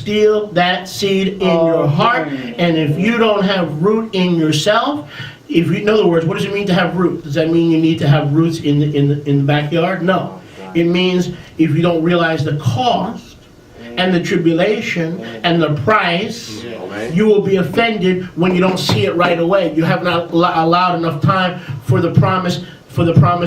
steal that seed in your heart. And if you don't have root in yourself, in other words, what does it mean to have root? Does that mean you need to have roots in the backyard? No. It means if you don't realize the cost and the tribulation and the price, you will be offended when you don't see it right away. You have not allowed enough time for the promise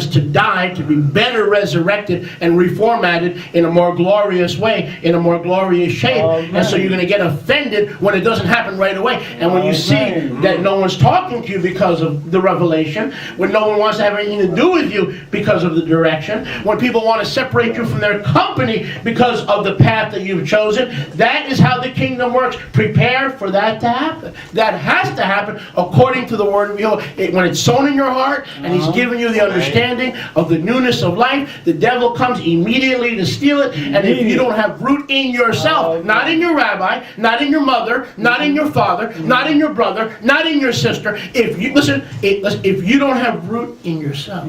to die, to be better resurrected and reformatted in a more glorious way, in a more glorious shape. And so you're going to get offended when it doesn't happen right away. And when you see that no one's talking to you because of the revelation, when no one wants to have anything to do with you because of the direction, when people want to separate you from their company because of the path that you've chosen, that is how the kingdom works. Prepare for that to happen. That has to happen according to the word of Jehovah. When it's sown in your heart and he's giving you the understanding of the newness of life, the devil comes immediately to steal it. And if you don't have root in yourself, not in your rabbi, not in your mother, not in your father, not in your brother, not in your sister, if you don't have root in yourself,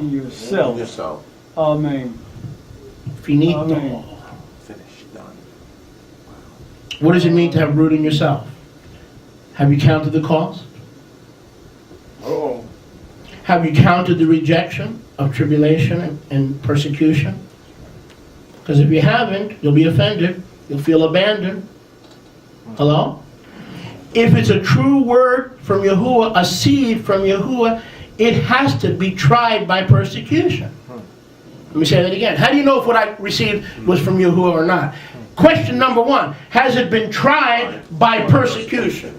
Amen. Finito. Finished, done. What does it mean to have root in yourself? Have you counted the cost? Have you counted the rejection of tribulation and persecution? Because if you haven't, you'll be offended. You'll feel abandoned. Hello? If it's a true word from Yahuwah, a seed from Yahuwah, it has to be tried by persecution. Let me say that again. How do you know if what I received was from Yahuwah or not? Question number one, has it been tried by persecution?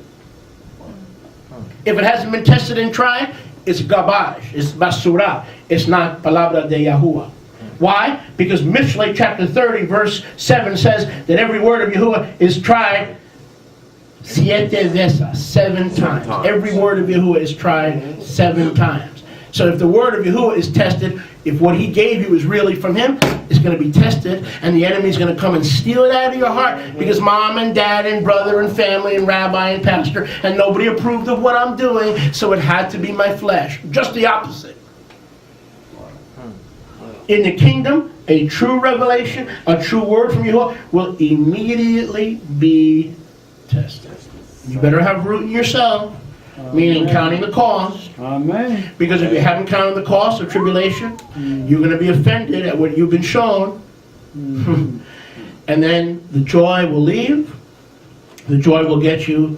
If it hasn't been tested and tried, it's garbage, it's basura, it's not palabra de Yahuwah. Why? Because Mishlei chapter 30 verse 7 says that every word of Yahuwah is tried 7 times. Every word of Yahuwah is tried 7 times. So if the word of Yahuwah is tested, if what he gave you is really from him, it's going to be tested, and the enemy is going to come and steal it out of your heart because mom and dad and brother and family and rabbi and pastor and nobody approved of what I'm doing, so it had to be my flesh. Just the opposite. In the kingdom, a true revelation, a true word from Yahuwah will immediately be tested. You better have root in yourself. Meaning counting the cost. Amen. Because if you haven't counted the cost of tribulation, you're going to be offended at what you've been shown. And then the joy will leave. The joy will get you.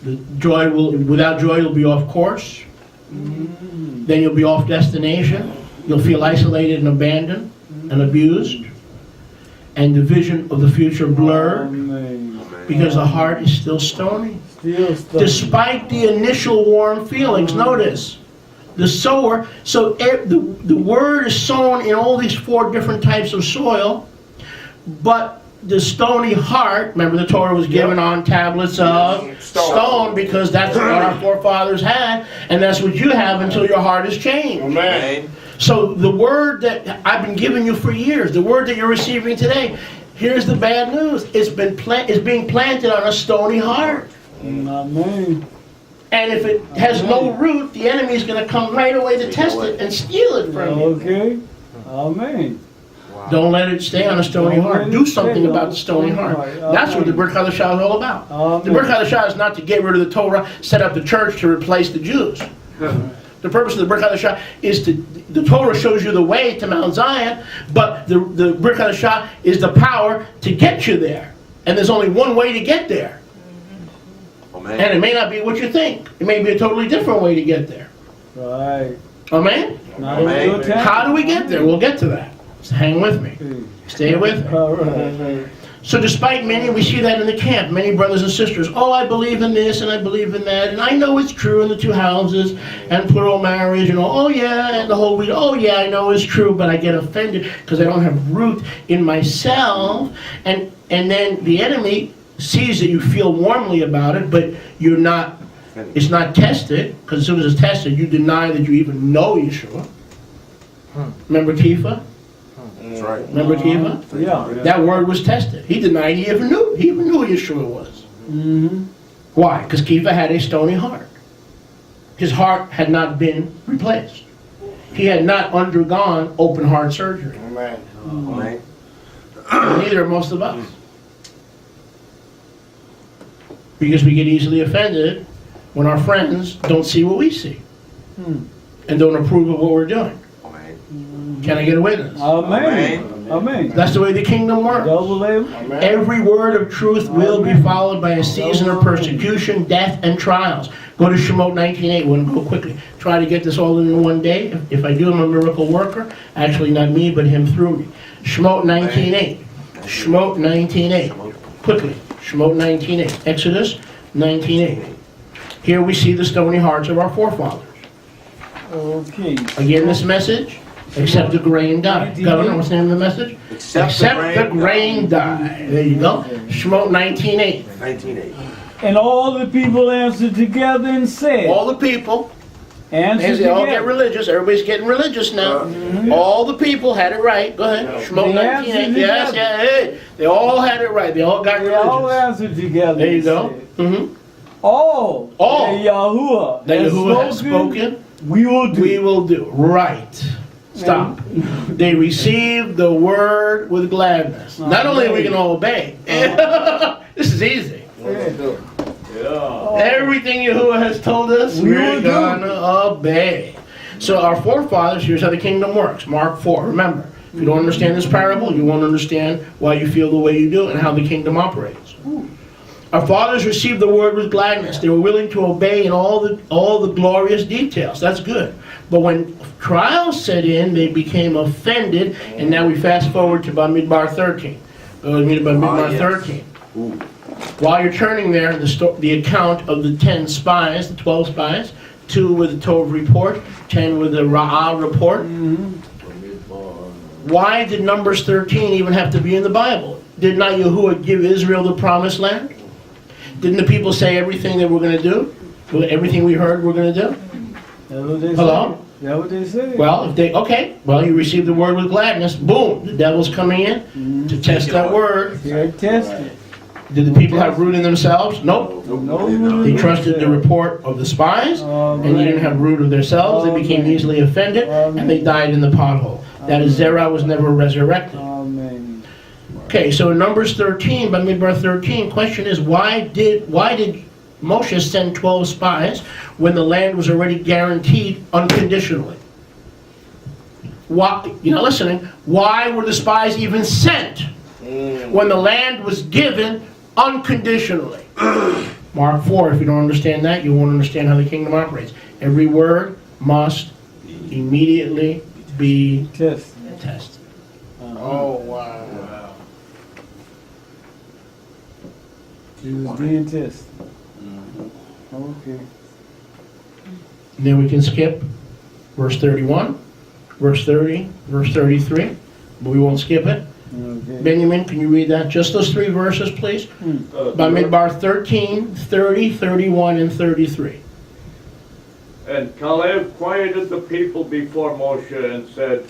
Without joy, you'll be off course. Then you'll be off destination. You'll feel isolated and abandoned and abused. And the vision of the future blurred. Because the heart is still stony. Despite the initial warm feelings, notice the sower. So the word is sown in all these 4 different types of soil, but the stony heart. Remember, the Torah was given on tablets of stone because that's what our forefathers had, and that's what you have until your heart is changed. Amen. So the word that I've been giving you for years, the word that you're receiving today, here's the bad news: it's being planted on a stony heart. Amen. And if it has no root, the enemy is going to come right away to test it and steal it from you. Okay. Amen. Don't let it stay on a stony heart. Do something about the stony heart. That's what the Brit Hadashah is all about. The Brit Hadashah is not to get rid of the Torah, set up the church to replace the Jews. The purpose of the Brit Hadashah is the Torah shows you the way to Mount Zion, but the Brit Hadashah is the power to get you there. And there's only one way to get there. Amen. And it may not be what you think. It may be a totally different way to get there. Right. Amen? Amen. How do we get there? We'll get to that. So hang with me. Stay with me. All right. So despite many, we see that in the camp, many brothers and sisters, oh, I believe in this and I believe in that, and I know it's true in the 2 houses and plural marriage and oh yeah, and the whole week, oh yeah, I know it's true, but I get offended because I don't have root in myself, and then the enemy sees that you feel warmly about it, but you're not, it's not tested, because as soon as it's tested, you deny that you even know Yeshua. Remember Kepha? That's right. Remember Kepha? Yeah. That word was tested. He denied he even knew who Yeshua was. Why? Because Kepha had a stony heart. His heart had not been replaced. He had not undergone open heart surgery. Amen. Amen. Neither are most of us. Because we get easily offended when our friends don't see what we see and don't approve of what we're doing. Amen. Can I get a witness? Amen. Amen. That's the way the kingdom works. Double amen. Every word of truth will be followed by a season of persecution, death, and trials. Go to Shemot 19:8. We're going to go quickly. Try to get this all in one day. If I do, I'm a miracle worker. Actually, not me, but him through me. Shemot 19:8. Shemot 19:8. Quickly. Shemot 19:8. Exodus 19:8. Here we see the stony hearts of our forefathers. Okay. Again, this message, accept the grain die. Governor, what's the name of the message? Accept the grain die. There you go. Shemot 19:8. 19:8. And all the people answered together and said, All the people, answered they all get together. religious. Everybody's getting religious now. All the people had it right. Go ahead. Shemot They 19:8. answered Yes, together. yeah, hey. They all had it right. They all got They all religious. answered together. There you and go. said, Mm-hmm. All All that Yahuwah That has Yahuwah has spoken, we will do. we will do. Right. Stop. They received the word with gladness. Not only are we going to obey, this is easy. Everything Yahuwah has told us, We we're will do. going to obey. So our forefathers, here's how the kingdom works. Mark 4. Remember, if you don't understand this parable, you won't understand why you feel the way you do and how the kingdom operates. Our fathers received the word with gladness. They were willing to obey in all the glorious details. That's good. But when trials set in, they became offended, and now we fast forward to Bamidbar 13. Go with me to Bamidbar yes. 13. While you're turning there, the account of the 10 spies, the 12 spies, 2 with the Tov report, 10 with the Ra'ah report. Why did Numbers 13 even have to be in the Bible? Did not Yahuwah give Israel the promised land? Didn't the people say everything that we're going to do? Everything we heard we're going to do? That's what they Hello? said. That's what they said. Well, you received the word with gladness. Boom, the devil's coming in to test that word. They're tested. Did the people have root in themselves? Nope. No, They trusted the report of the spies, and they didn't have root of themselves. They became easily offended, and they died in the pothole. That is, Zerah was never resurrected. Amen. Okay, so in Numbers 13, by Midbar 13, question is, why did Moshe send 12 spies when the land was already guaranteed unconditionally? Why, you're not listening, why were the spies even sent when the land was given unconditionally? Mark 4, if you don't understand that, you won't understand how the kingdom operates. Every word must immediately be tested. Oh, wow. He was being tested. Okay. And then we can skip verse 31, verse 30, verse 33, but we won't skip it. Okay. Benjamin, can you read that? Just those 3 verses, please. By Midbar 13, 30, 31, and 33. And Caleb quieted the people before Moshe and said,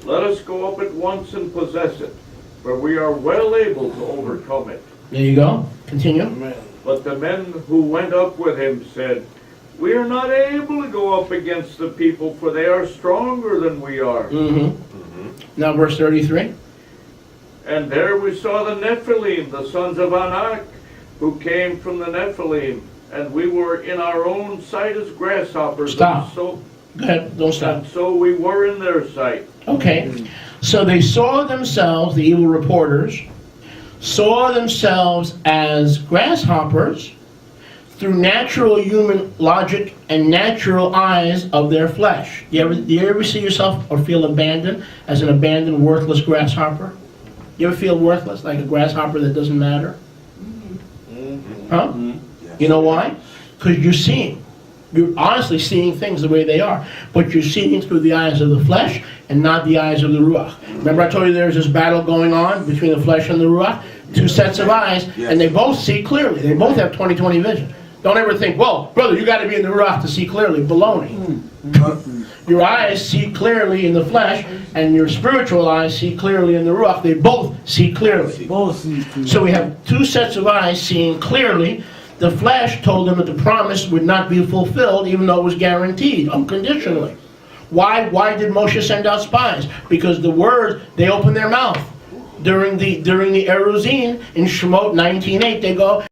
"Let us go up at once and possess it, for we are well able to overcome it." There you go. Continue. But the men who went up with him said, "We are not able to go up against the people, for they are stronger than we are." Now verse 33. And there we saw the Nephilim, the sons of Anak, who came from the Nephilim, and we were in our own sight as grasshoppers. Stop. And so, Go ahead. Don't stop. and so we were in their sight. Okay. So they saw themselves, the evil reporters, saw themselves as grasshoppers through natural human logic and natural eyes of their flesh. Do you ever see yourself or feel abandoned as an abandoned, worthless grasshopper? You ever feel worthless, like a grasshopper that doesn't matter? Huh? You know why? Because you're seeing. You're honestly seeing things the way they are, but you're seeing through the eyes of the flesh and not the eyes of the Ruach. Remember I told you there's this battle going on between the flesh and the Ruach? 2 sets of eyes, and they both see clearly. They both have 20/20 vision. Don't ever think, well, brother, you got to be in the Ruach to see clearly. Baloney. Your eyes see clearly in the flesh, and your spiritual eyes see clearly in the Ruach. They both see clearly. Both see clearly. So we have 2 sets of eyes seeing clearly. The flesh told them that the promise would not be fulfilled, even though it was guaranteed, unconditionally. Why did Moshe send out spies? Because the word, they opened their mouth. During the Eruzin, in Shemot 19:8, they go,